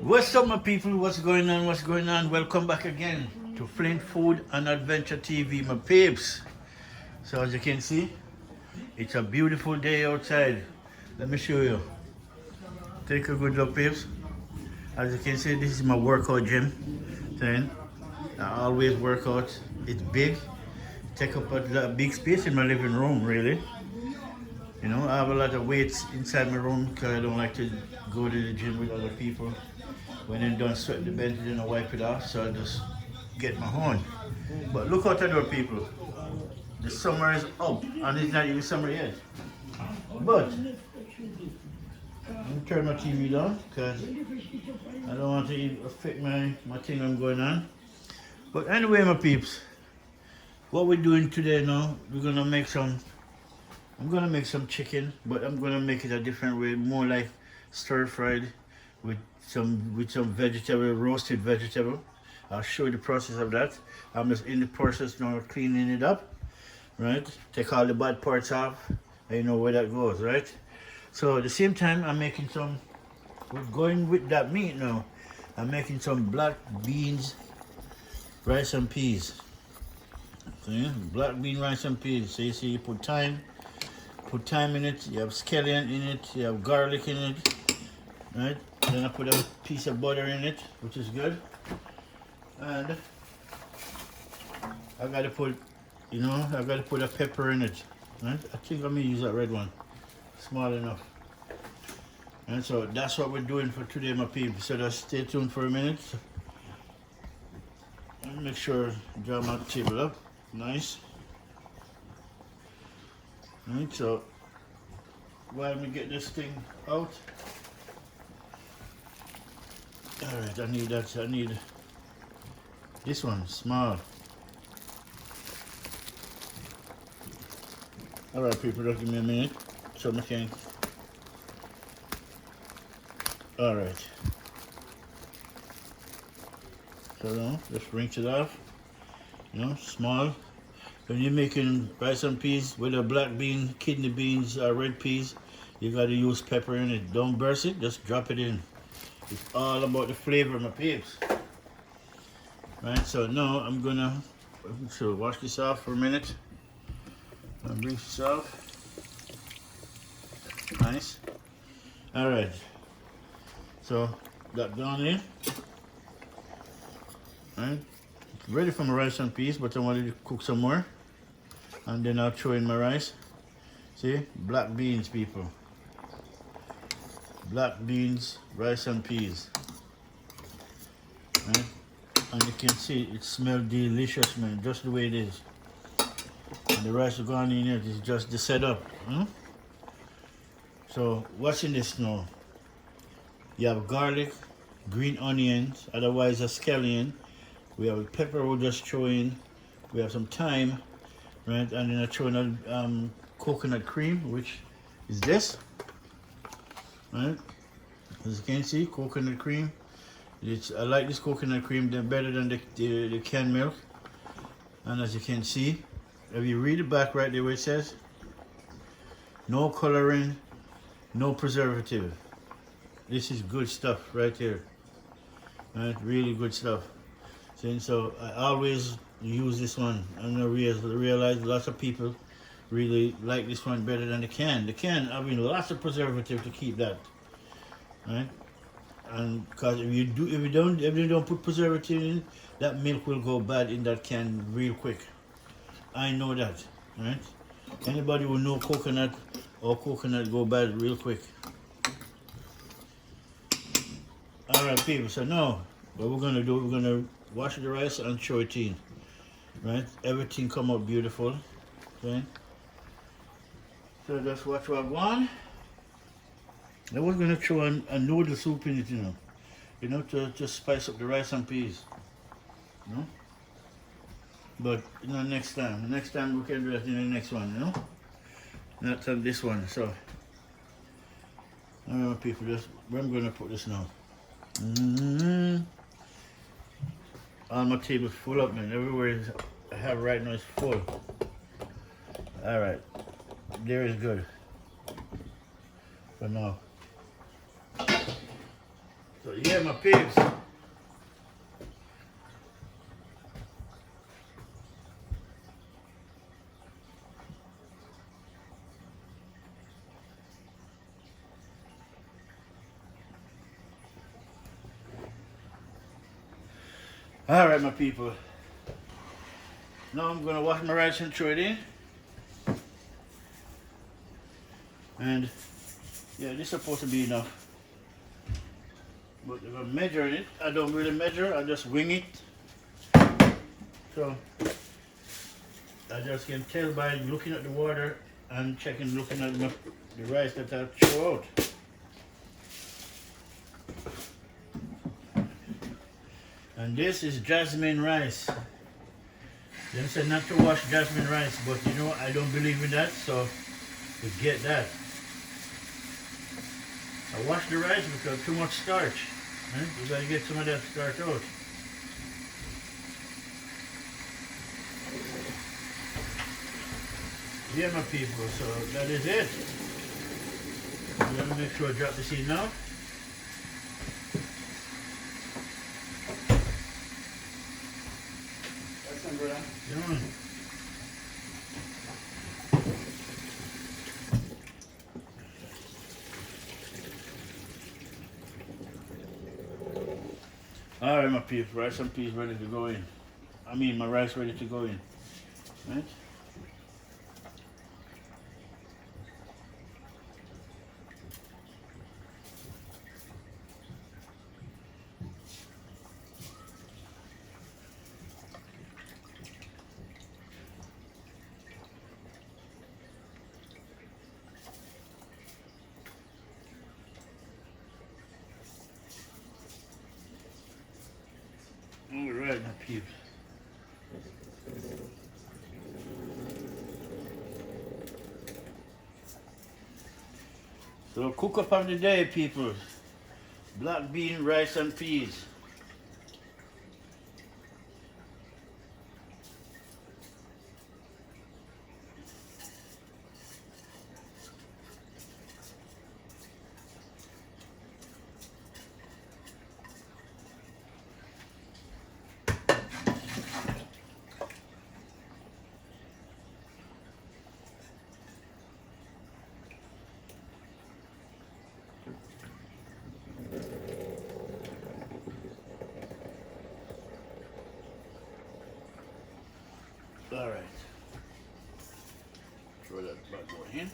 What's up, my people? What's going on? What's going on? Welcome back again to Flint Food and Adventure TV, my peeps. So as you can see, it's a beautiful day outside. Let me show you. Take a good look, peeps. As you can see, this is my workout gym. Then I always work out. It's big. Take up a big space in my living room, really. You know, I have a lot of weights inside my room because I don't like to go to the gym with other people. When I'm done sweating the bench, then I wipe it off, so I just get my horn. But look out the door, people. The summer is up, and it's not even summer yet. But let me turn my TV down because I don't want to affect my thing I'm going on. But anyway, my peeps, what we're doing today now, we're gonna make some. I'm gonna make some chicken, but I'm gonna make it a different way, more like stir fried with some vegetable, roasted vegetable. I'll show you the process of that. I'm just in the process now of cleaning it up, right? Take all the bad parts off, and you know where that goes, right? So at the same time, I'm making some. We're going with that meat now. I'm making some black beans, rice and peas. See? Black bean, rice and peas. So you see, you put thyme in it, you have scallion in it, you have garlic in it, right? Then I put a piece of butter in it, which is good. And I gotta put, a pepper in it, right? I think I'm gonna use that red one, small enough. And so that's what we're doing for today, my people. So just stay tuned for a minute. And make sure I draw my table up, nice. Right, so while we get this thing out, all right, I need this one, small. All right, people, just give me a minute so I can. All right. So now, just rinse it off, small. When you're making rice and peas with a black bean, kidney beans, or red peas, you gotta use pepper in it. Don't burst it, just drop it in. It's all about the flavor, my peeps. Right, so now I'm gonna wash this off for a minute. And rinse this off. Nice. Alright. So that down in. Right. Ready for my rice and peas, but I wanted to cook some more. And then I'll throw in my rice. See? Black beans, people. Black beans, rice and peas. Right? And you can see it smells delicious, man, just the way it is. And the rice is gone in it is just the setup. So what's in this now? You have garlic, green onions, otherwise a scallion. We have pepper we'll just throw in. We have some thyme, right? And then I throw in coconut cream, which is this, right? As you can see, coconut cream. I like this coconut cream better than the canned milk. And as you can see, if you read it back right there where it says, no coloring, no preservative. This is good stuff right here, right? Really good stuff. So I always use this one, and I realize lots of people really like this one better than the can. The can, I mean, lots of preservative to keep that, right? And because if you don't put preservative in, that milk will go bad in that can real quick. I know that, right? Anybody will know coconut go bad real quick. All right, people. So now what we're gonna do, we're gonna wash the rice and throw it in, right? Everything come out beautiful, okay? So that's what we want. I was gonna throw a noodle soup in it, to spice up the rice and peas, But next time. Next time we can do that in the next one, Not on this one. So, alright, people, where I'm gonna put this now. All my table's full up, man. Everywhere I have right now is full. Alright, there is good for now. So yeah, my pigs. Alright, my people. Now I'm gonna wash my rice and throw it in. And yeah, this is supposed to be enough. But if I'm measuring it, I don't really measure, I just wing it. So I just can tell by looking at the water and looking at the rice that I throw out. And this is jasmine rice. They said not to wash jasmine rice, but you know, I don't believe in that, so forget that. I wash the rice because too much starch. Right? You gotta get some of that starch out. Yeah, my people, so that is it. Let me make sure I drop this in now. Yeah. Alright, my people, rice and peas ready to go in. I mean, my rice ready to go in. Right? Alright, my peeps. So cook up of the day, people. Black bean, rice and peas. Alright. Throw that bad boy in.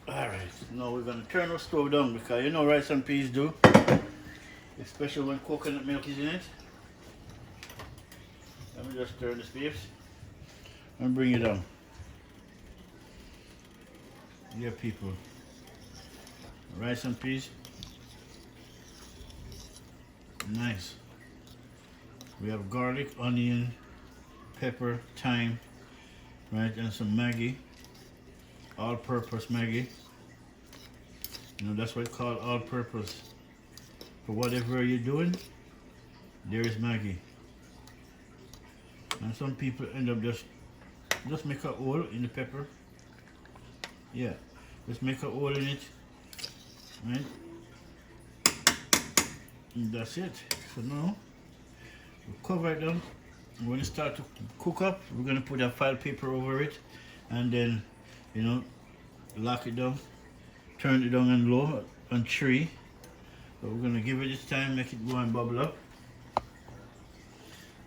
Alright, now we're going to turn our stove down because you know rice and peas do, especially when coconut milk is in it. Let me just turn this peeps and bring it down. Yeah, people, rice and peas, nice. We have garlic, onion, pepper, thyme, right, and some Maggi, all-purpose Maggi. You know, that's what it's called, all-purpose. For whatever you're doing, there is Maggi. And some people end up just make a hole in the pepper. Yeah, just make a hole in it, right? And that's it. So now, we'll cover it down. When it start to cook up, we're gonna put a file paper over it, and then, you know, lock it down, turn it down on low on 3. So we're gonna give it this time, make it go and bubble up.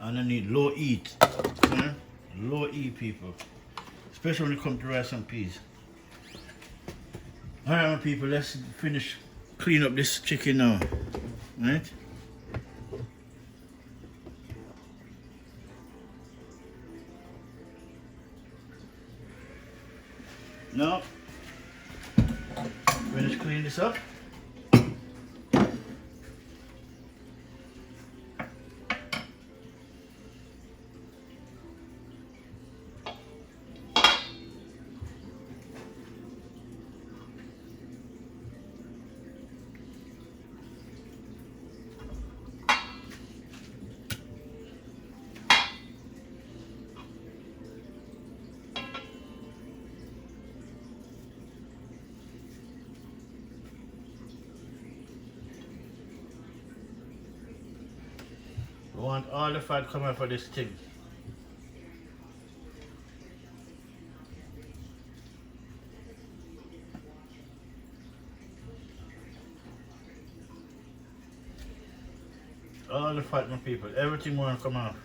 And I need low heat, okay? Low heat, people, especially when it comes to rice and peas. All right, my people, let's finish clean up this chicken now, right? Now, finish cleaning this up. We want all the fat come off of this thing. All the fat, my people. Everything want to come off.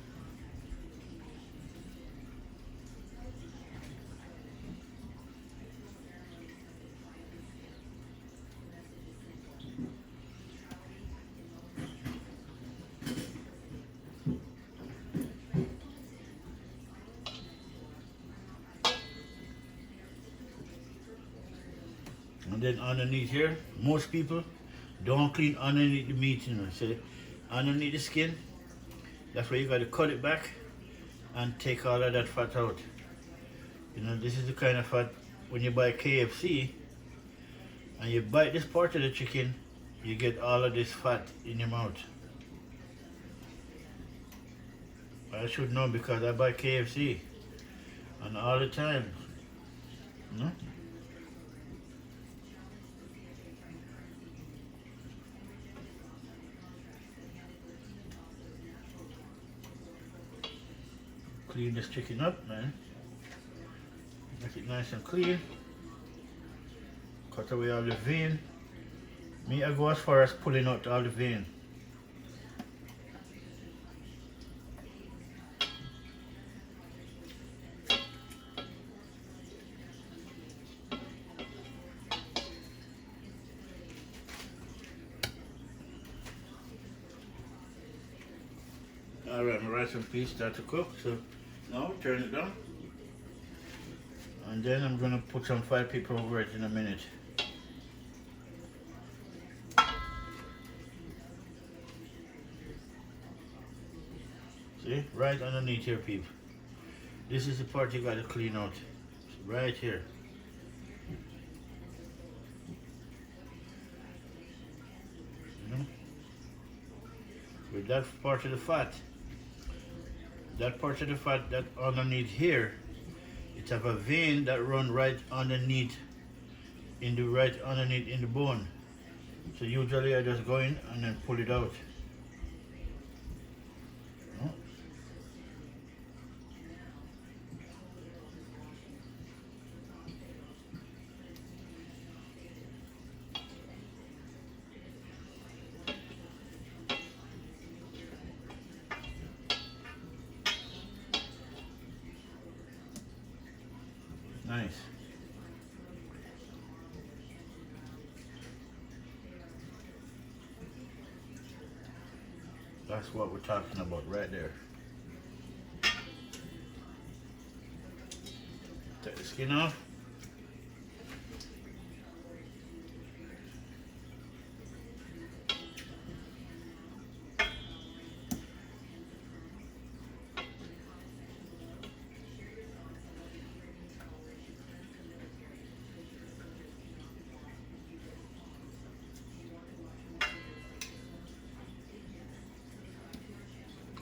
And then underneath here, most people don't clean underneath the meat, you know. So underneath the skin, that's where you got to cut it back and take all of that fat out. You know, this is the kind of fat when you buy KFC and you bite this part of the chicken, you get all of this fat in your mouth. I should know because I buy KFC and all the time. You know? Clean this chicken up, man. Make it nice and clean. Cut away all the vein. Me, I go as far as pulling out all the vein. Alright, my rice and peas start to cook, so now turn it down. And then I'm gonna put some fried pepper over it in a minute. See, right underneath here, people. This is the part you gotta clean out. Right here. You know? With that part of the fat. That part of the fat that underneath here, it have a vein that run right underneath in the bone. So usually I just go in and then pull it out. Oh. Nice. That's what we're talking about right there. Take the skin off.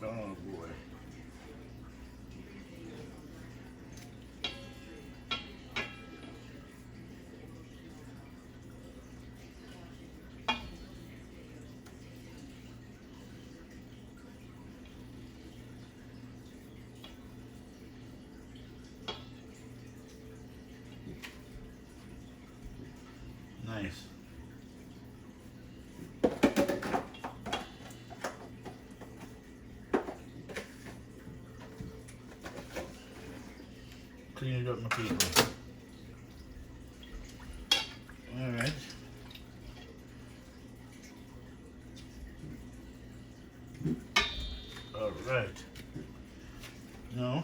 Oh boy. Nice. Clean it up, my people. All right. All right. Now,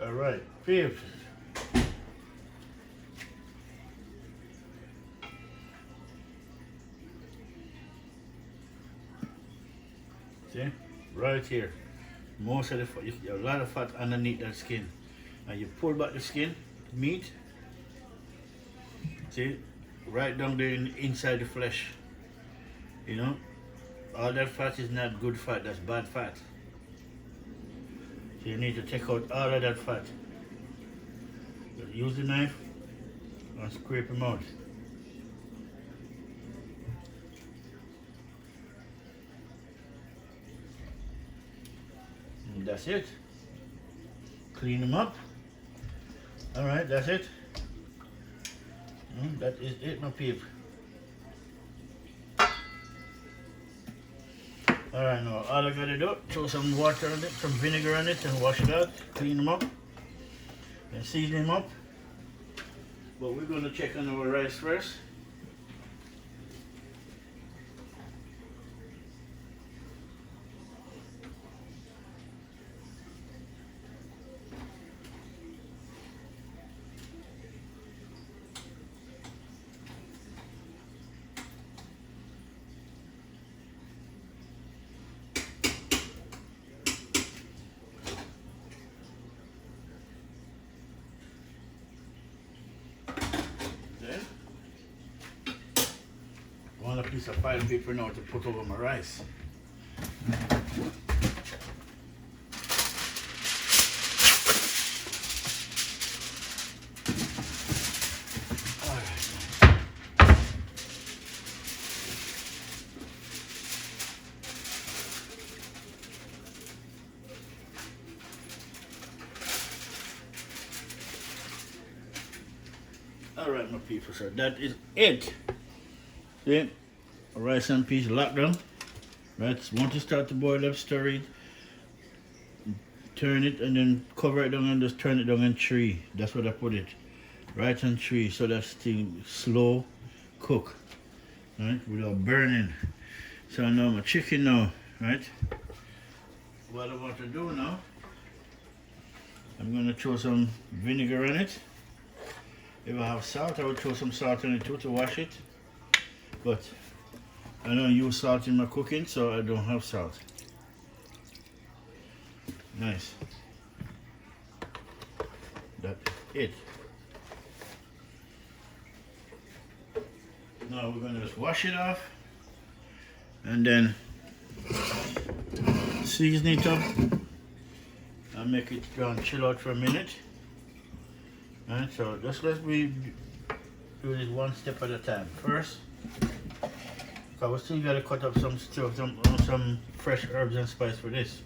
all right, fifth. See? right here. Most of the fat, a lot of fat underneath that skin. And you pull back the skin, meat, see, right down there inside the flesh. You know, all that fat is not good fat, that's bad fat. So you need to take out all of that fat. Just use the knife and scrape them out. And that's it. Clean them up. All right, that's it. That is it, my peep. All right, now all I gotta do, throw some water on it, some vinegar on it, and wash it out. Clean them up, and season them up. But we're gonna check on our rice first. I want a piece of file paper now to put over my rice. Alright, my people, so that is it. See, rice and peas locked down. Right, once you start to boil up, stir it, turn it, and then cover it down and just turn it down in 3. That's what I put it. Right on 3, so that's still slow cook. Right, without burning. So now my chicken now, right? What I want to do now, I'm gonna throw some vinegar on it. If I have salt, I would throw some salt on it too to wash it. But I don't use salt in my cooking, so I don't have salt. Nice. That's it. Now we're gonna just wash it off and then season it up and make it go and chill out for a minute. Alright, so just let's do this one step at a time. First, I was still gotta cut up some fresh herbs and spice for this.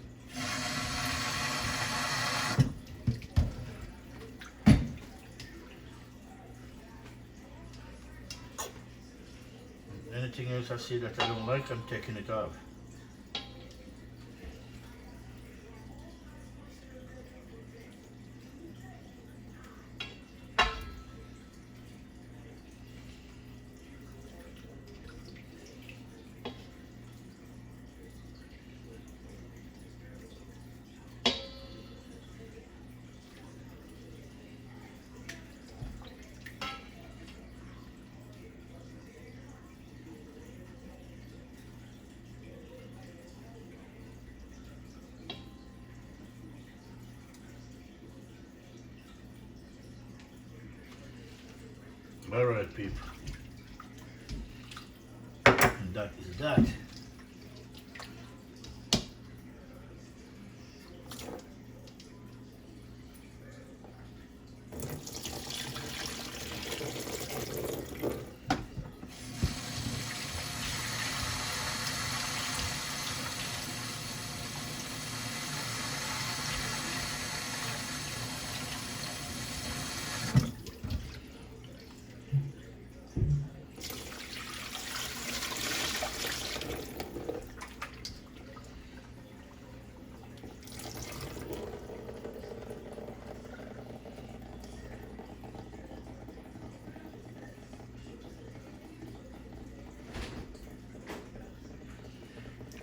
Anything else I see that I don't like, I'm taking it off. Alright, people. And that is that.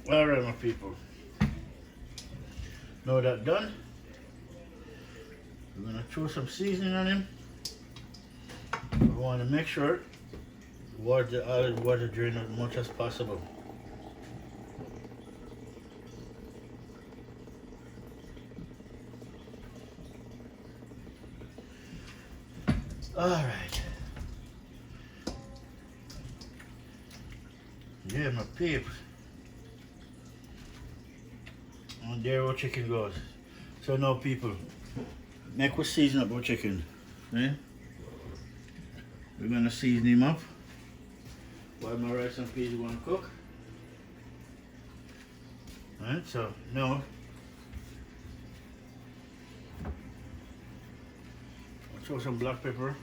Alright, my people. Now that done, we're gonna throw some seasoning on him. We want to make sure all the water drain as much as possible. All right. Yeah, my peeps. And there our chicken goes. So now people, make we season up our chicken. Eh? We're gonna season him up while my rice and peas are gonna cook. Alright, so now I'll throw some black pepper.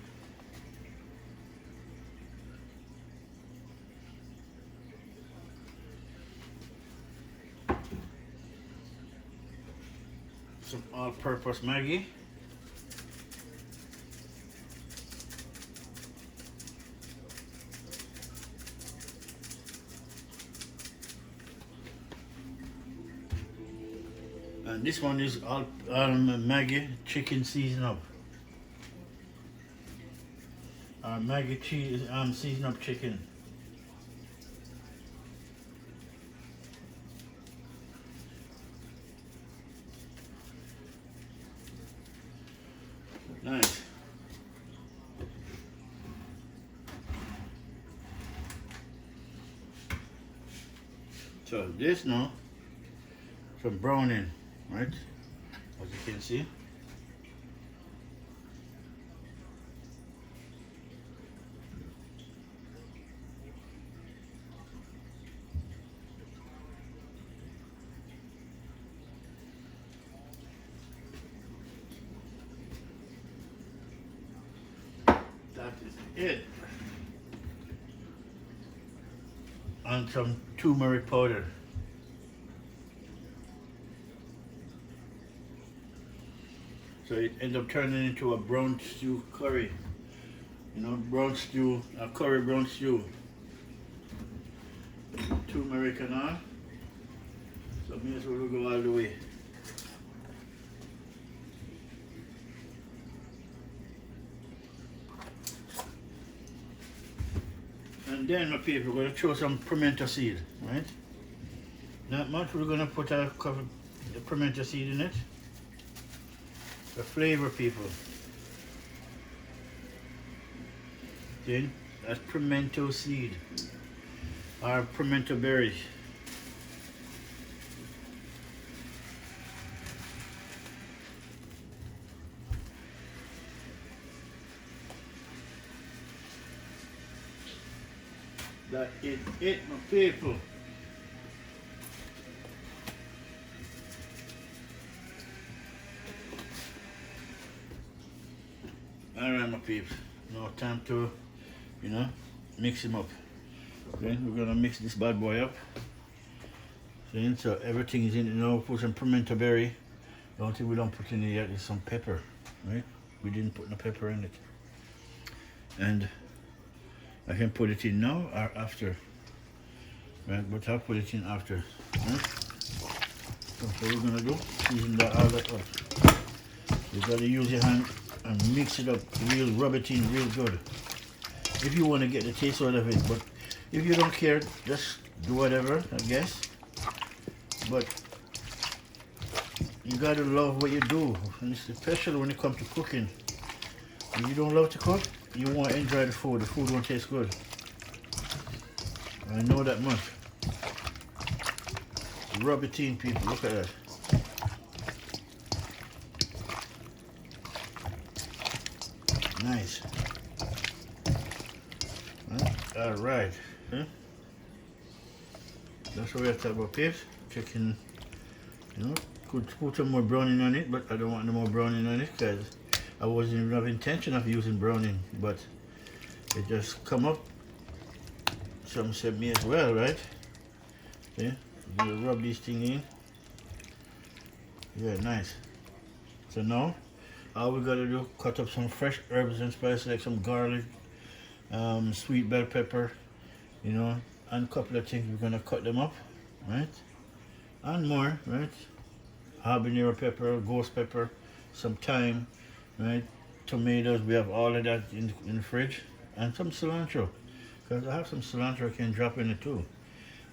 Some all-purpose Maggi. And this one is all Maggi chicken season up. Maggi cheese season up chicken. Nice. So this now, some browning, right? As you can see. That is it. And some turmeric powder. So it ends up turning into a brown stew curry. You know, brown stew, a curry brown stew. Turmeric and all. So may as well go all the way. And then my people, we're going to throw some pimento seed, right? Not much, we're going to put a couple of pimento seed in it. The flavor, people. Then that's pimento seed or pimento berries. That is it, my people. Alright, my peeps. Now time to, you know, mix him up. Okay, we're gonna mix this bad boy up. See, so everything is in it now. Put some pimento berry. The only thing we don't put in it yet is some pepper, right? We didn't put no pepper in it. And I can put it in now or after, right? But I'll put it in after, right? So what we're gonna do, season that all that up. You gotta use your hand and mix it up, rub it in real good. If you want to get the taste out of it, but if you don't care, just do whatever, I guess. But you gotta love what you do, and especially when it comes to cooking. If you don't love to cook, you won't enjoy the food won't taste good. I know that much. Rub it in, people, look at that. Nice. All right. Huh? That's what we have to talk about, peeps. Chicken, you know, could put some more browning on it, but I don't want no more browning on it because I wasn't even have intention of using browning, but it just come up. Some said me as well, right? See? I'm gonna rub this thing in. Yeah, nice. So now, all we gotta do, cut up some fresh herbs and spices like some garlic, sweet bell pepper, you know, and a couple of things. We're gonna cut them up, right? And more, right? Habanero pepper, ghost pepper, some thyme, right? Tomatoes, we have all of that in the fridge, and some cilantro, because I have some cilantro I can drop in it too,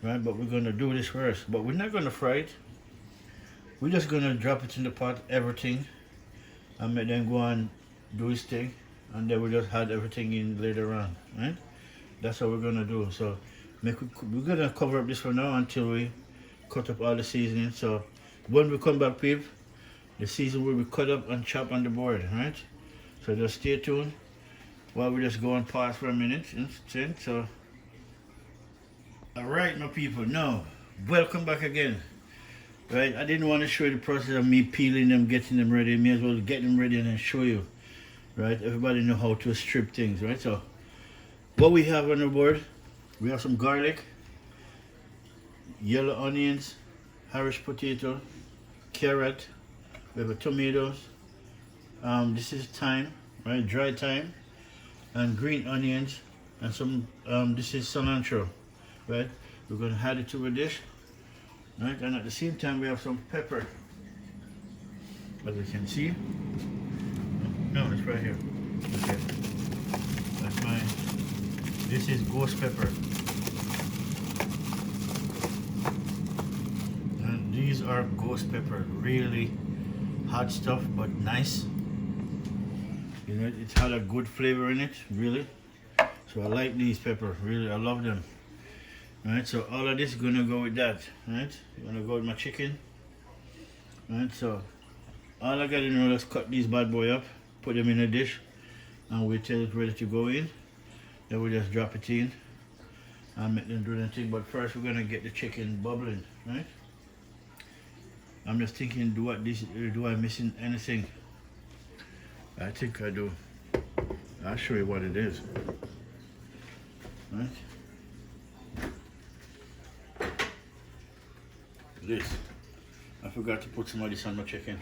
right? But we're gonna do this first, but we're not gonna fry it. We're just gonna drop it in the pot, everything, and make them go and do his thing, and then we just add everything in later on, right? That's what we're gonna do. So we're gonna cover up this for now until we cut up all the seasoning. So when we come back, people, the season will be cut up and chopped on the board, right? So just stay tuned while we just go and pause for a minute. So, all right, my people, now welcome back again. Right, I didn't want to show you the process of me peeling them, getting them ready. May as well get them ready and then show you. Right, everybody know how to strip things, right? So what we have on the board, we have some garlic, yellow onions, Irish potato, carrot, we have tomatoes, this is thyme, right, dry thyme, and green onions, and some this is cilantro, right? We're going to add it to a dish, right? And at the same time we have some pepper, as you can see. No, it's right here. Okay, that's mine. This is ghost pepper, and these are ghost pepper, really hot stuff but nice. You know, it's had a good flavor in it, really. So I like these pepper, really, I love them. Right, so all of this is gonna go with that, right? I'm gonna go with my chicken. Right, so all I gotta do is cut these bad boy up, put them in a dish, and wait till it's ready to go in. Then we just drop it in and make them do their thing. But first we're gonna get the chicken bubbling, right? I'm just thinking, do I missing anything? I think I do. I'll show you what it is. Right? This. I forgot to put some of this on my chicken.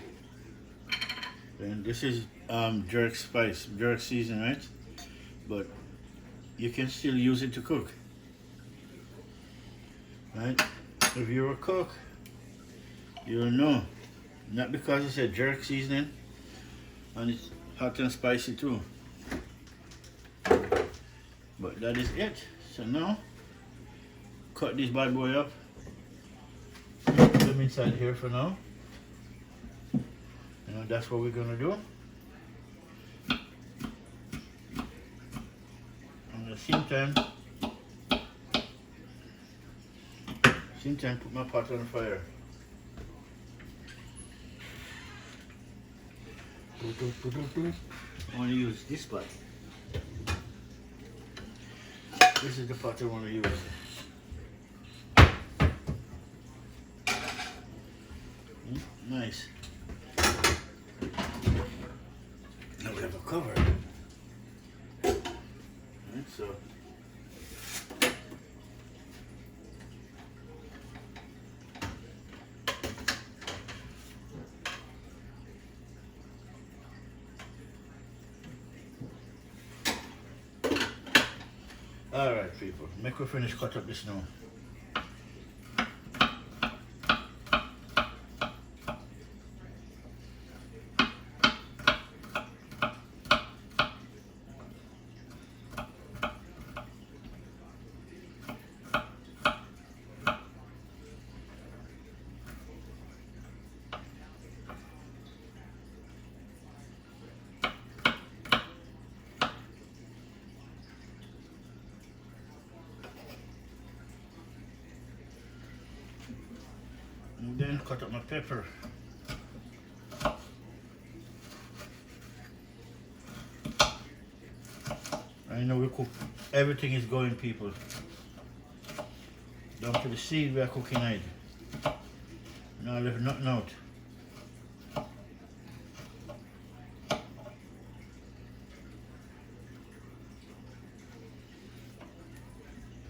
And this is jerk spice, jerk season, right? But you can still use it to cook. Right? If you're a cook, you'll know. Not because it's a jerk seasoning and it's hot and spicy too. But that is it. So now, cut this bad boy up. Put them inside here for now. You know, that's what we're gonna do. And at the same time, put my pot on fire. I want to use this pot. This is the pot I want to use. Nice. Now we have a cover. Right, so all right, people, make we finish cut up this now. And then cut up my pepper. I know we cook, everything is going, people. Down to the seed we are cooking it. Now leave nothing out.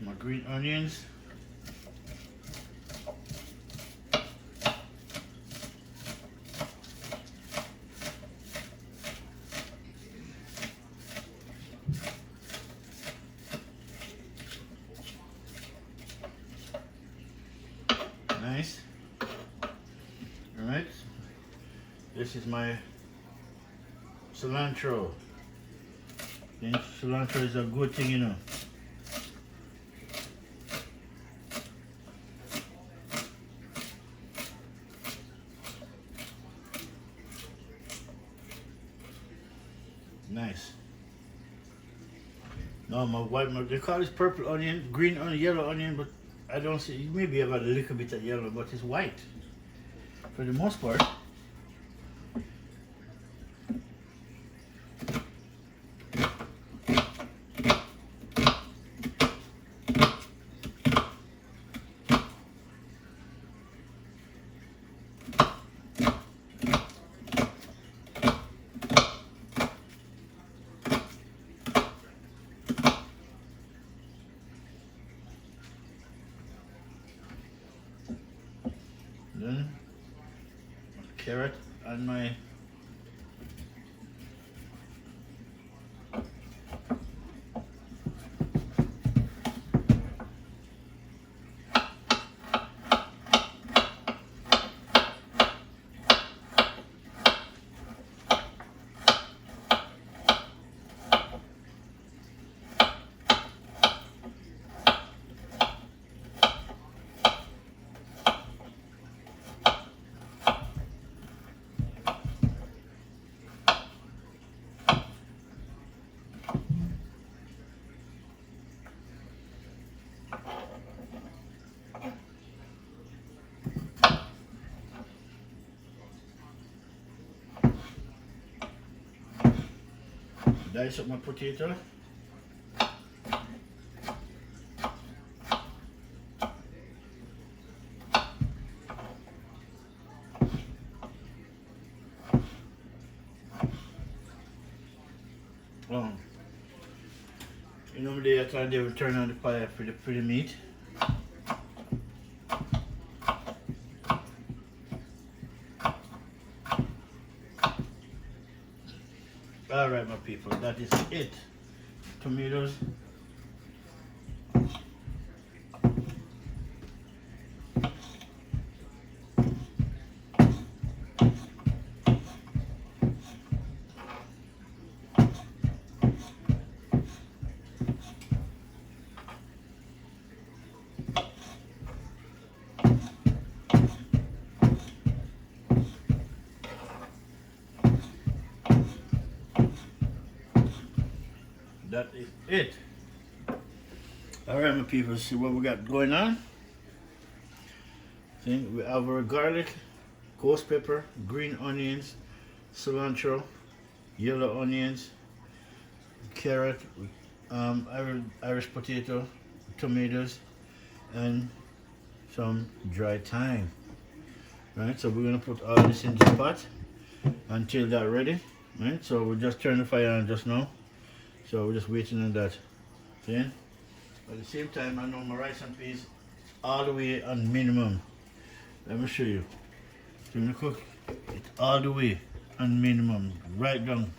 My green onions. Nice. Alright. This is my cilantro. And cilantro is a good thing, you know. Nice. No, my white, they call this purple onion, green onion, yellow onion, but I don't see, maybe have a little bit of yellow, but it's white for the most part. Then carrot and my dice up my potato. You know, they are trying to turn on the fire for the meat. All right, my people, that is it. Tomatoes. That is it. All right, my people, see what we got going on. See, we have our garlic, ghost pepper, green onions, cilantro, yellow onions, carrot, Irish potato, tomatoes, and some dry thyme. Right, so we're gonna put all this in the pot until that's ready. Right, so we just turn the fire on just now. So we're just waiting on that. See? At the same time, I know my rice and peas all the way on minimum. Let me show you. So I'm gonna cook it all the way on minimum, right down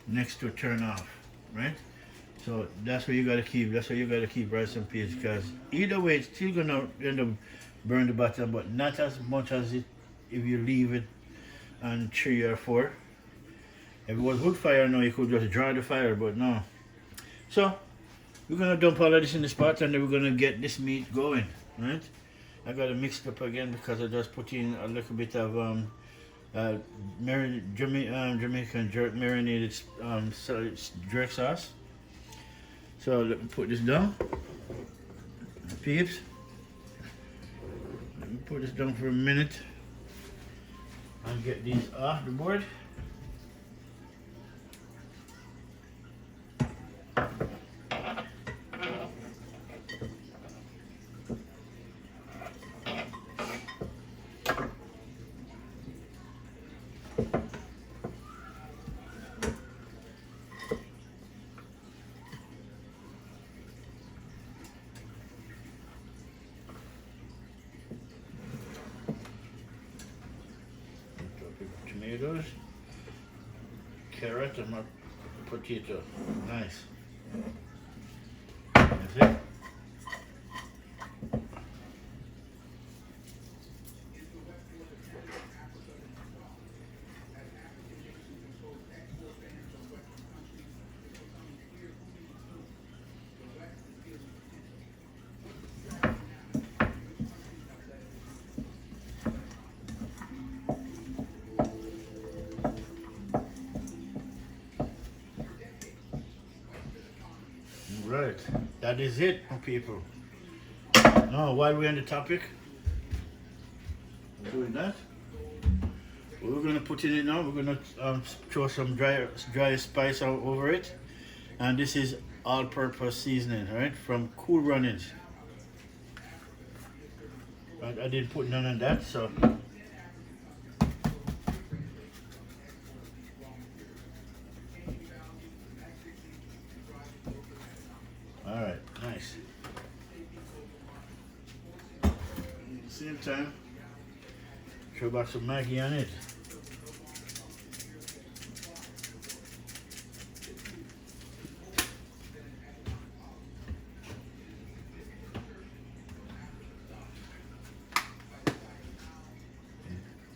next to turn off, right? So that's what you gotta keep. That's what you gotta keep rice and peas, because either way, it's still gonna end up burn the bottom, but not as much as it if you leave it on 3 or 4. If it was wood fire, no, you could just dry the fire, but no. So we're gonna dump all of this in this pot, and then we're gonna get this meat going, right? I gotta mix it up again because I just put in a little bit of Jamaican jerk marinated jerk sauce. So let me put this down, peeps. Let me put this down for a minute and get these off the board. Tomatoes, carrot, and my potato. Nice. That's it. right, that is it, people. Now, while we're on the topic, we're doing that. We're gonna put in it now. We're gonna throw some dry spice over it, and this is all-purpose seasoning, right? From Cool Runnings. But I didn't put none on that, so. All right, nice. At the same time, throw back some Maggi on it.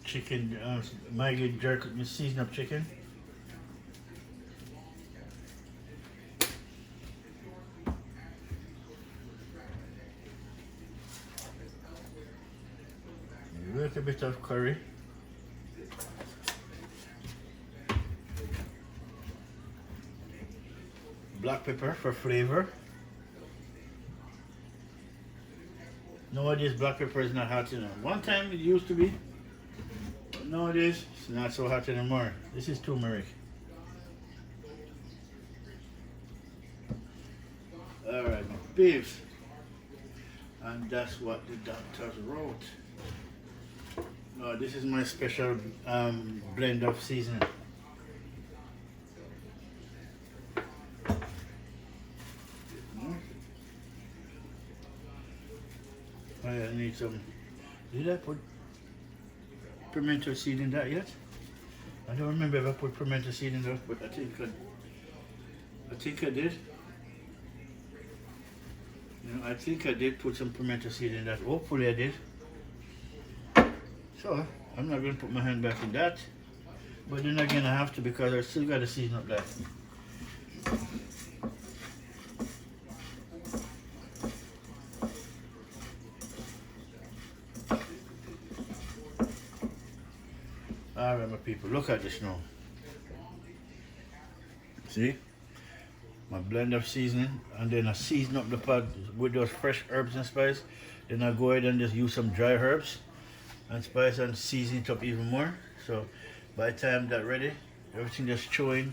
Chicken, Maggi jerk, season up chicken. A little bit of curry. Black pepper for flavor. Nowadays black pepper is not hot enough. One time it used to be. Nowadays, it's not so hot anymore. This is turmeric. Alright, my babes. And that's what the doctors wrote. This is my special blend of seasoning. I need some. Did I put pimento seed in that yet? I don't remember if I put pimento seed in that, but I think I did. I think I did put some pimento seed in that. Hopefully I did. So I'm not going to put my hand back in that, but then again I have to because I still got to season up that. Alright, my people, look at this now. See? My blend of seasoning, and then I season up the pot with those fresh herbs and spice. Then I go ahead and just use some dry herbs and spice and season it up even more. So by the time that's ready, everything just chewing.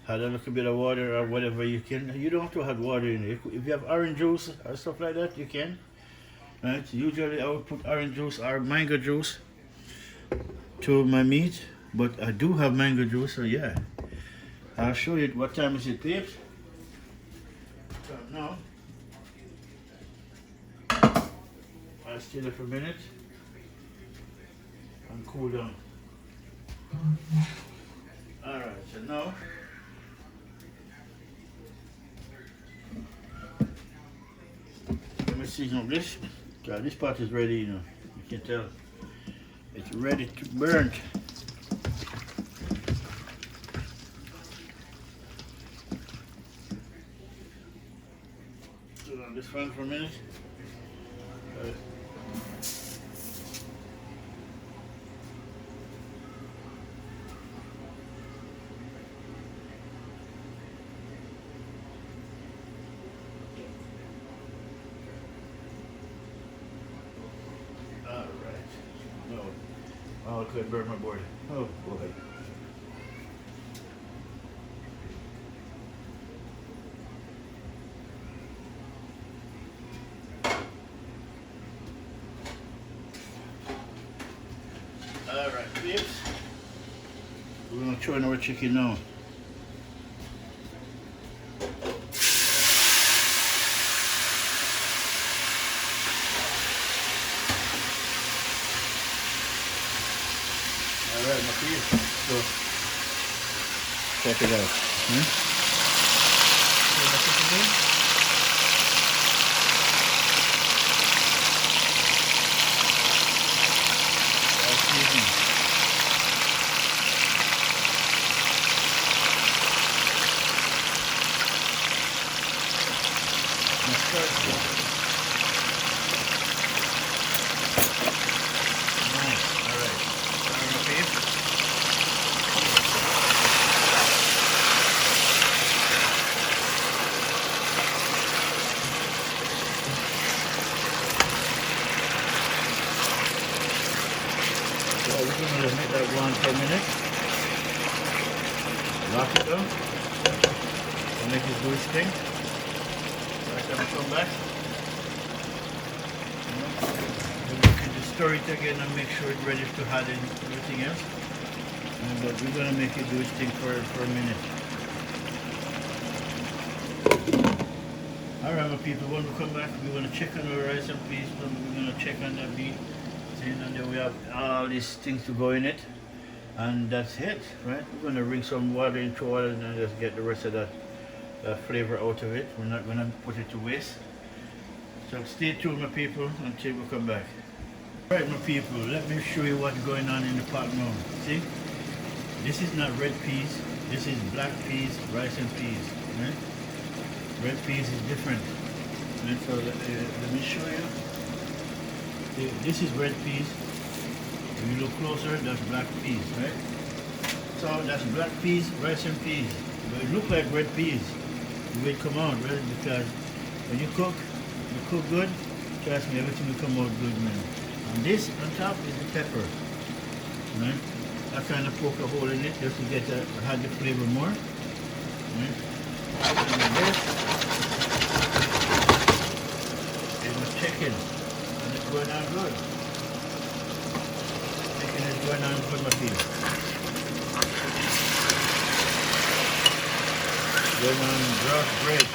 Add a little bit of water or whatever you can. You don't have to add water in it. If you have orange juice or stuff like that, you can. Right? Usually I would put orange juice or mango juice to my meat, but I do have mango juice, so yeah. I'll show you what time is it, babes. So now, I'll stir it for a minute and cool down. Alright, so now, let me season up this. So this pot is ready, you can tell. It's ready to burn. Put on this one for a minute. Oh, I could burn my board. Oh boy. Alright, babes. We're gonna throw in our chicken now. Alright, my people. So, check it out. So we're gonna let that go on for a minute. Lock it down. And make it do its thing. Right, then we come back. Then we can just stir it again and make sure it's ready to add in everything else. But we're gonna make it do its thing for a minute. Alright, my people, when we come back, we're gonna check on our rice and peas. We're gonna check on the meat. And then we have all these things to go in it. And that's it, right? We're gonna bring some water into water and then just get the rest of that flavor out of it. We're not gonna put it to waste. So stay tuned, my people, until we come back. Alright, my people, let me show you what's going on in the pot now. See? This is not red peas. This is black peas, rice and peas. Right? Red peas is different. And so let me show you. See, this is red peas. If you look closer, that's black peas, right? So that's black peas, rice and peas. But it look like red peas. The way it come out, right? Because when you cook good, trust me, everything will come out good, man. And this on top is the pepper. Right? I kind of poke a hole in it just to get add the flavor more. Right? And this is my chicken. And it's going on good. Chicken is going on good, my people. Going on rough bread.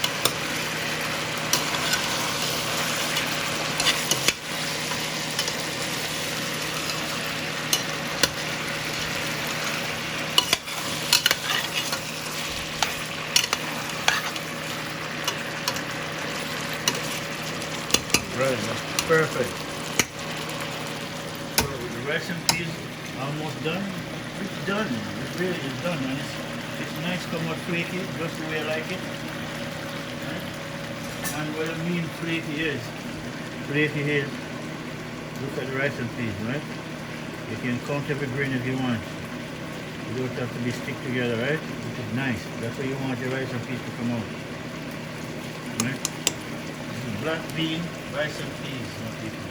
Right, that's perfect. So the rice and peas almost done. It's done. It really is done, man. It's nice, come out flaky, just the way I like it. Right? And what I mean flaky is, look at the rice and peas, right? You can count every grain if you want. You don't have to be stick together, right? Which is nice. That's how you want your rice and peas to come out. Right? Black bean, rice and peas, my people.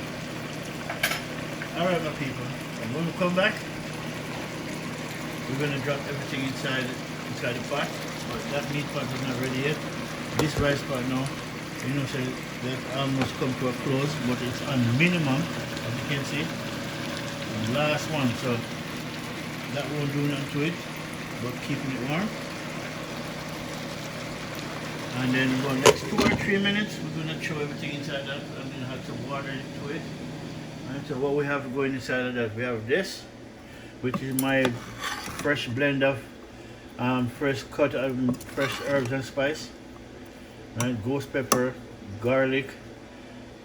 Alright, my people. And when we come back, we're going to drop everything inside the pot. But that meat pot is not ready yet. This rice pot now, you know, so that almost come to a close, but it's on minimum, as you can see. The last one, so that won't do nothing to it, but keeping it warm. And then for the next 2 or 3 minutes, we're going to throw everything inside that. I'm going to have some water into it. Right, so what we have going inside of that, we have this, which is my fresh blend of fresh cut fresh herbs and spice. Right, ghost pepper, garlic,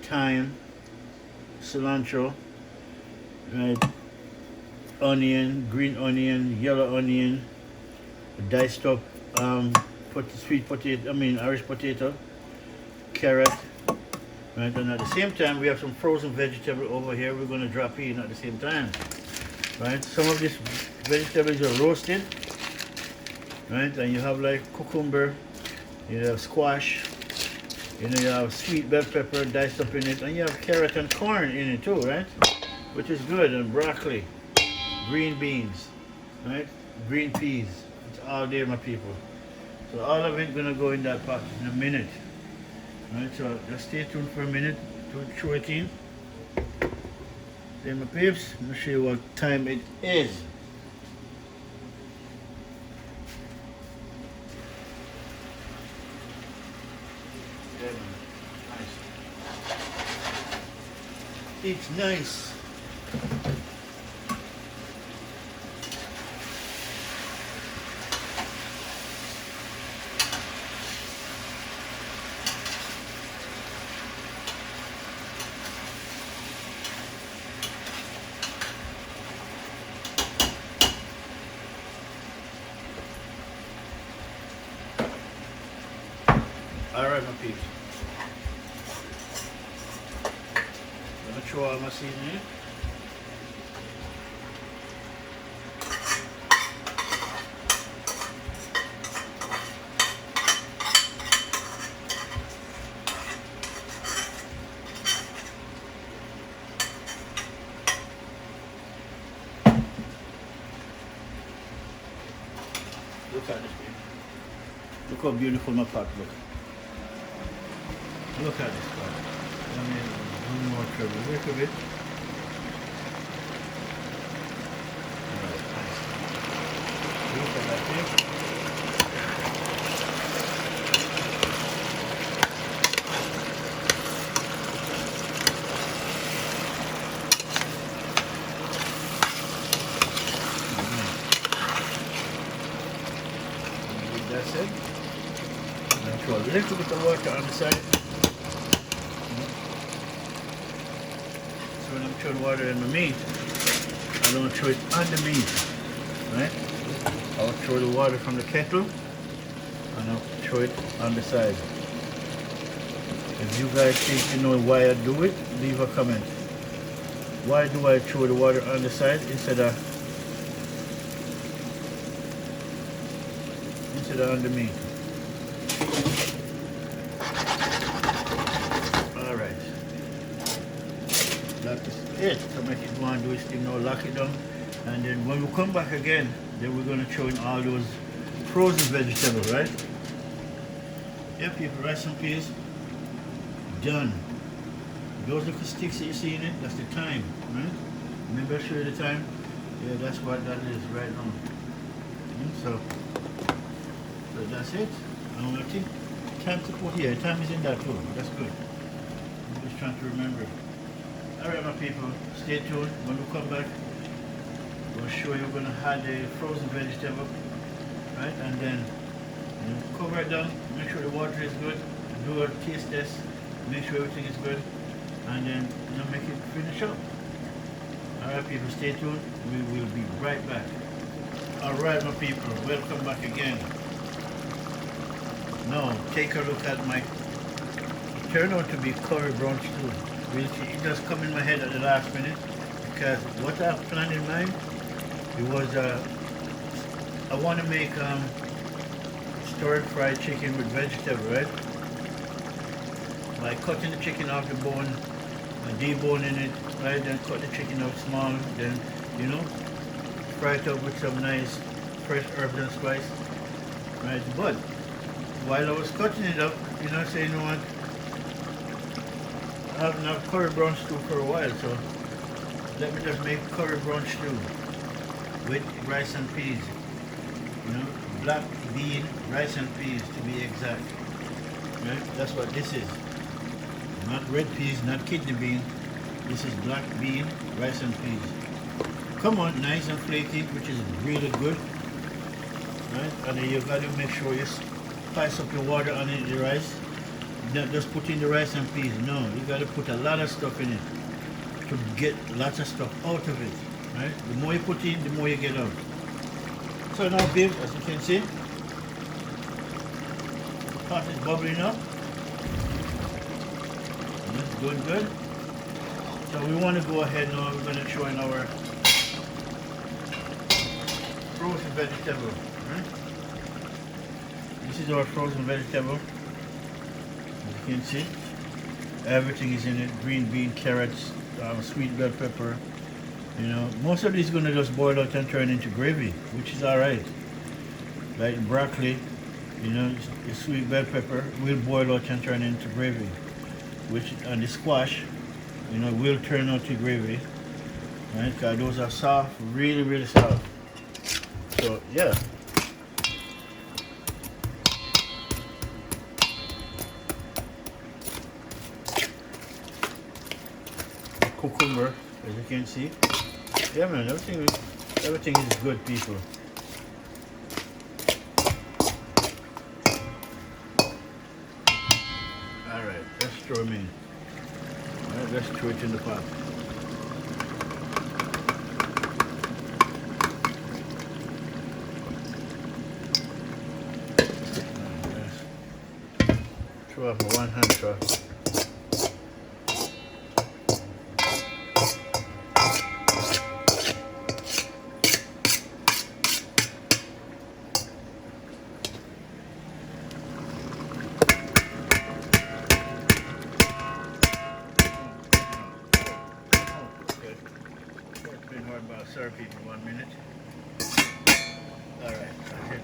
thyme, cilantro, right, onion, green onion, yellow onion, diced up sweet potato, Irish potato, carrot, right? And at the same time, we have some frozen vegetable over here. We're going to drop in at the same time, right? Some of these vegetables are roasted, right? And you have like cucumber, you have squash, you have sweet bell pepper diced up in it, and you have carrot and corn in it too, right? Which is good, and broccoli, green beans, right? Green peas. It's all there, my people. So all of it gonna go in that pot in a minute. Right, so just stay tuned for a minute to throw it in. Then my peeps, I'm gonna show you what time it is. Yeah, man. Nice. It's nice. Alright, my peeps. I'm gonna throw all my seasoning. Look at this. Look how beautiful my pot looks. Look at this pot. Let me do more trouble. A little bit. Alright, nice. Look at that thing. That's it. And throw a little bit of water on the side. So when I'm throwing water in the meat, I don't throw it on the meat. Right? I'll throw the water from the kettle and I'll throw it on the side. If you guys think you know why I do it, leave a comment. Why do I throw the water on the side instead of on the meat? Alright. That is it. So make it go and do its thing now, lock it down. And then when we come back again, then we're going to throw in all those frozen vegetables, right? Yeah, people, rice and peas, done. Those little sticks that you see in it, that's the thyme, right? Remember I showed you the thyme? Yeah, that's what that is right now. So that's it. And I think time to put here. Time is in that too. That's good. I'm just trying to remember. Alright my people, stay tuned. When we come back, we'll show you we're gonna add the frozen vegetable. Right? And then cover it down, make sure the water is good, do a taste test, make sure everything is good, and then make it finish up. Alright people, stay tuned. We will be right back. Alright my people, welcome back again. Now, take a look at my, it turned out to be curry brown stew. It just come in my head at the last minute because what I planned in mind, it was, I want to make stir fried chicken with vegetable, right? By cutting the chicken off the bone, deboning it, right? Then cut the chicken up small, then, fry it up with some nice fresh herbs and spice, right? But while I was cutting it up, saying, what, I haven't had curry brown stew for a while, so let me just make curry brown stew with rice and peas. Black bean, rice and peas to be exact. Right? That's what this is. Not red peas, not kidney bean. This is black bean, rice and peas. Come on, nice and flaky, which is really good. Right? And then you got to make sure you spice up your water on it, the rice. Not just put in the rice and peas. No, you got to put a lot of stuff in it to get lots of stuff out of it. Right? The more you put in, the more you get out. So now, babe, as you can see, the pot is bubbling up. And it's doing good. So we want to go ahead now. We're going to throw in our frozen vegetable. Right? This is our frozen vegetable. As you can see, everything is in it. Green bean, carrots, sweet bell pepper. Most of these are going to just boil out and turn into gravy, which is alright. Like the broccoli, the sweet bell pepper will boil out and turn into gravy. And the squash, will turn out to gravy. Right? Because those are soft, really, really soft. So, yeah. Cucumber, as you can see. Yeah man, everything is good, people. Alright, let's throw them in. Alright, let's throw it in the pot. Throw off my one hand throw. Serve people 1 minute. Alright, that's it.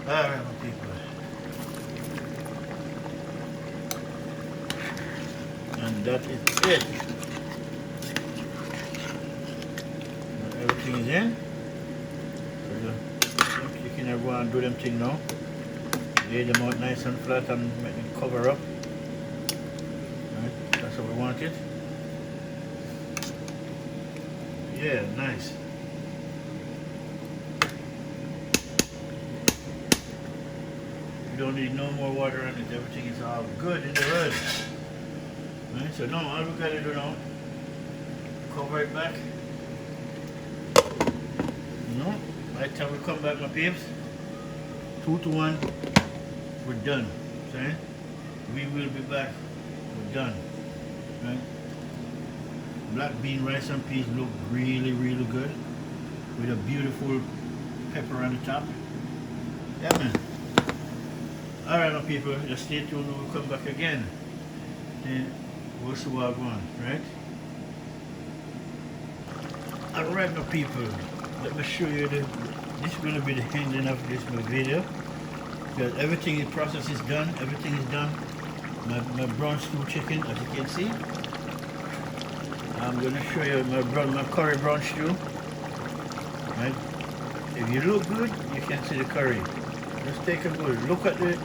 Alright, my people. And that is it. Now everything is in. So the chicken, everyone do them thing now. Lay them out nice and flat and make them cover up. Right, that's how we want it. Yeah, nice. You don't need no more water on it. Everything is all good in the hood. Right, so now all we gotta do now, cover it back. You know, by the time we come back, my peeps, 2 to 1, we're done. See? We will be back. We're done. Right? Black bean rice and peas look really, really good with a beautiful pepper on the top. Yeah, man. Alright, my people, just stay tuned. We'll come back again. And we'll see what I'm on, right? Alright, my people, let me show you this is going to be the ending of this video. Because everything, the process is done, everything is done. My brown stew chicken, as you can see. I'm going to show you my curry brown stew. Right? If you look good, you can see the curry. Just take a good look at the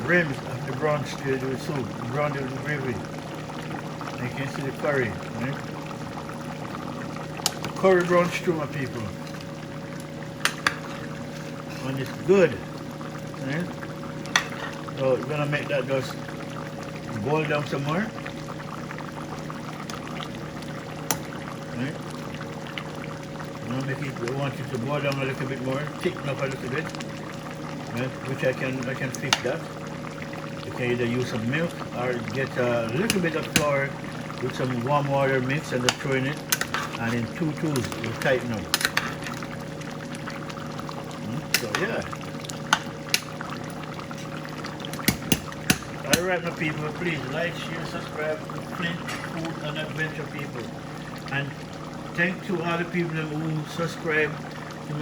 rims of the brown stew, the soup, the brown the gravy. You can see the curry. Right? Curry brown stew, my people. And it's good. Right? So we're going to make that just boil down some more. Right? I want it to boil down a little bit more, thicken up a little bit, right? Which I can fix that. You can either use some milk or get a little bit of flour with some warm water mix and just throw in it, and in 2 tools you tighten up. So yeah. Alright, my people, please like, share, subscribe to Flint Food and Adventure, people. And thank to all the people who subscribe to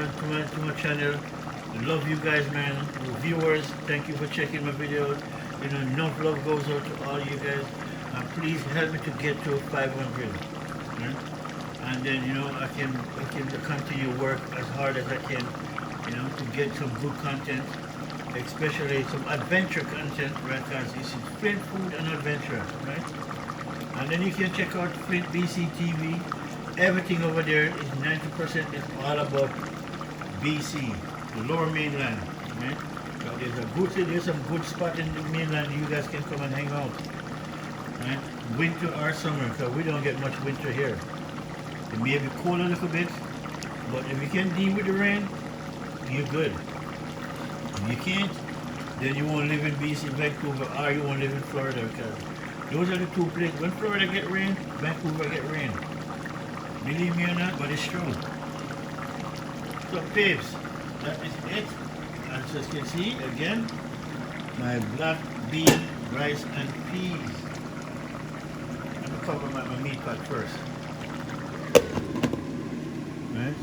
my channel. I love you guys, man. The viewers, thank you for checking my videos. You know, enough love goes out to all you guys. And please help me to get to 500. Right? And then, you know, I can continue work as hard as I can, you know, to get some good content, especially some adventure content, right? Because this is Flint Food and Adventure, right? And then you can check out Flint BC TV. Everything over there is 90% is all about BC, the lower mainland, right? So there's some good spot in the mainland you guys can come and hang out, right? Winter or summer, because we don't get much winter here. It may be cold a little bit, but if you can deal with the rain, you're good. If you can't, then you won't live in BC, Vancouver, or you won't live in Florida, because those are the two places. When Florida get rain, Vancouver get rain. Believe me or not, but it's true. So, babes, that is it. As you can see, again, my black bean, rice, and peas. Let me cover my meat pot first. Right?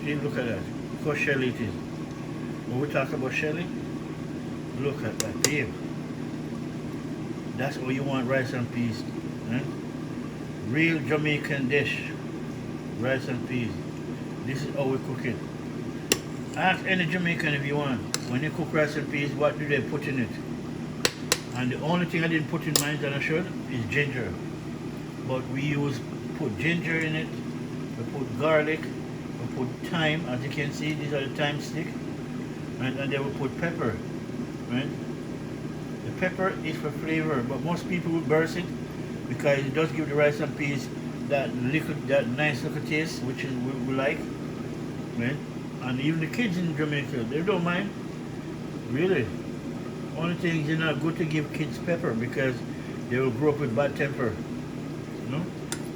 See, look at that. Look how shelly it is. When we talk about shelly, look at that, babe. That's what you want, rice and peas. Right? Real Jamaican dish, rice and peas. This is how we cook it. Ask any Jamaican if you want, when you cook rice and peas, what do they put in it? And the only thing I didn't put in mine that I should is ginger. But we put ginger in it, we put garlic, we put thyme, as you can see, these are the thyme stick, right? And then we put pepper, right? The pepper is for flavor, but most people will burst it because it does give the rice and peas that nice little taste, which is we like, right? And even the kids in Jamaica, they don't mind, really. Only thing is, it's not good to give kids pepper because they will grow up with bad temper. You know?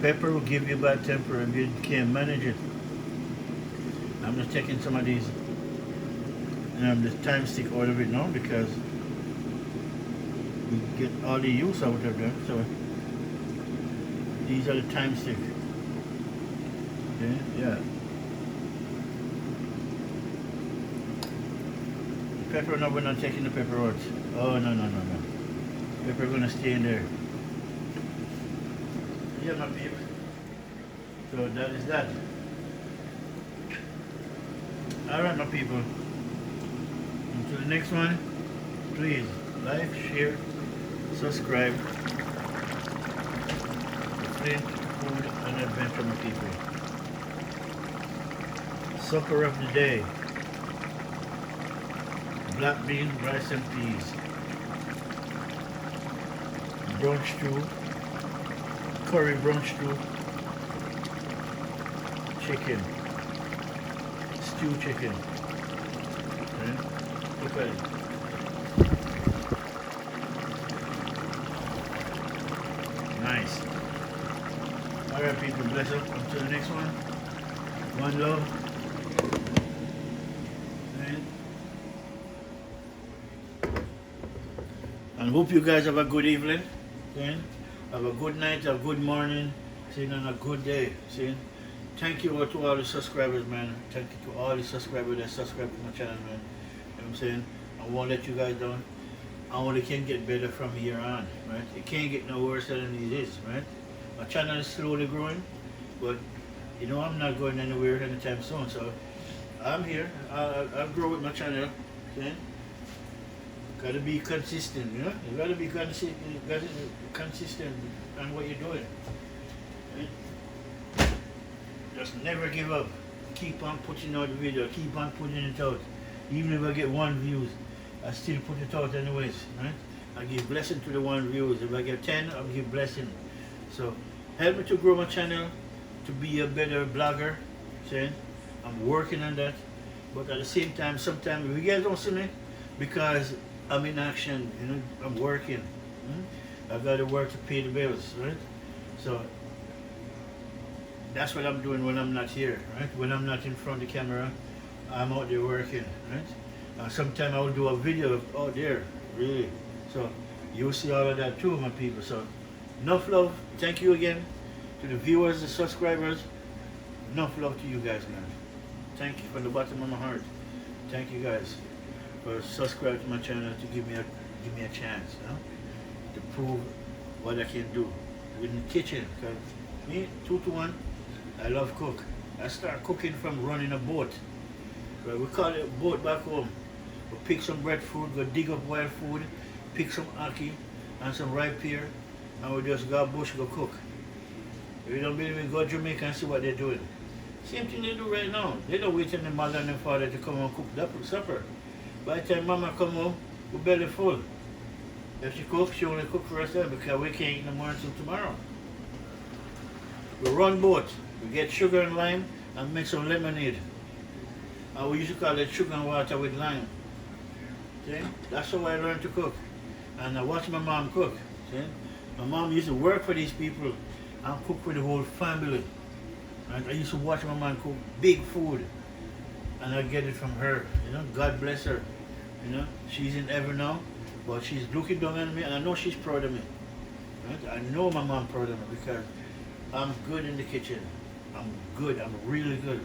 Pepper will give you bad temper if you can't manage it. I'm just taking some of these, the thyme stick out of it now because we get all the use out of them. So these are the thyme stick. Okay, yeah. Pepper, no, we're not taking the pepper out. Oh, no, no, no, no. Pepper gonna stay in there. Yeah, my people. So that is that. Alright, my people. Until the next one, please like, share, subscribe. Flint Food and Adventure, my people. Supper of the day. Black bean, rice and peas. Brunch stew. Curry brunch stew. Chicken. Stew chicken. Okay. Look at it. Nice. Alright people, bless up. Until the next one. One love. And hope you guys have a good evening. Okay? Have a good night, a good morning, and a good day. See? Thank you to all the subscribers, man. Thank you to all the subscribers that subscribe to my channel, man. You know what I'm saying? I won't let you guys down. I only can get better from here on, right? It can't get no worse than it is, right? My channel is slowly growing, but you know I'm not going anywhere anytime soon. So I'm here. I'll grow with my channel. Okay? Gotta be consistent, you know? You gotta be consistent on what you're doing. Right? Just never give up. Keep on putting out the video, keep on putting it out. Even if I get 1 views, I still put it out anyways, right? I give blessing to the 1 views. If I get 10, I'll give blessing. So help me to grow my channel, to be a better blogger. See? I'm working on that. But at the same time, sometimes you guys don't see me because I'm in action, you know, I'm working. I've got to work to pay the bills, right? So that's what I'm doing when I'm not here, right? When I'm not in front of the camera, I'm out there working, right? Sometimes I will do a video of out there, really. So you'll see all of that too, my people. So enough love. Thank you again to the viewers, the subscribers. Enough love to you guys, man. Thank you from the bottom of my heart. Thank you guys for subscribing to my channel to give me a chance, you know, to prove what I can do in the kitchen. Cause me, 2 to 1, I love cook. I start cooking from running a boat. Right, we call it a boat back home. We pick some breadfruit, go dig up wild food, pick some ackee and some ripe pear, and we just go bush, go cook. If you don't believe me, go to Jamaica and see what they're doing. Same thing they do right now. They don't wait on their mother and their father to come and cook that supper. By the time mama come home, we're belly full. If she cooks, she only cook for herself because we can't eat no more until tomorrow. We run boat. We get sugar and lime and make some lemonade. And we used to call it sugar and water with lime. See? That's how I learned to cook. And I watched my mom cook. See? My mom used to work for these people and cook for the whole family. And I used to watch my mom cook big food. And I get it from her. You know, God bless her. You know, she's in heaven now, but she's looking down on me, and I know she's proud of me. Right? I know my mom proud of me because I'm good in the kitchen. I'm good. I'm really good.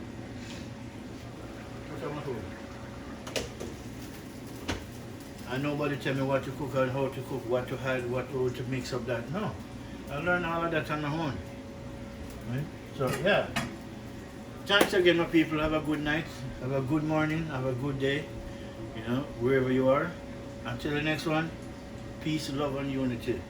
And nobody tell me what to cook and how to cook, what to hide, what to mix up that. No, I learned all of that on my own. Right? So yeah. Thanks again, my people. Have a good night, have a good morning, have a good day, you know, wherever you are. Until the next one, peace, love, and unity.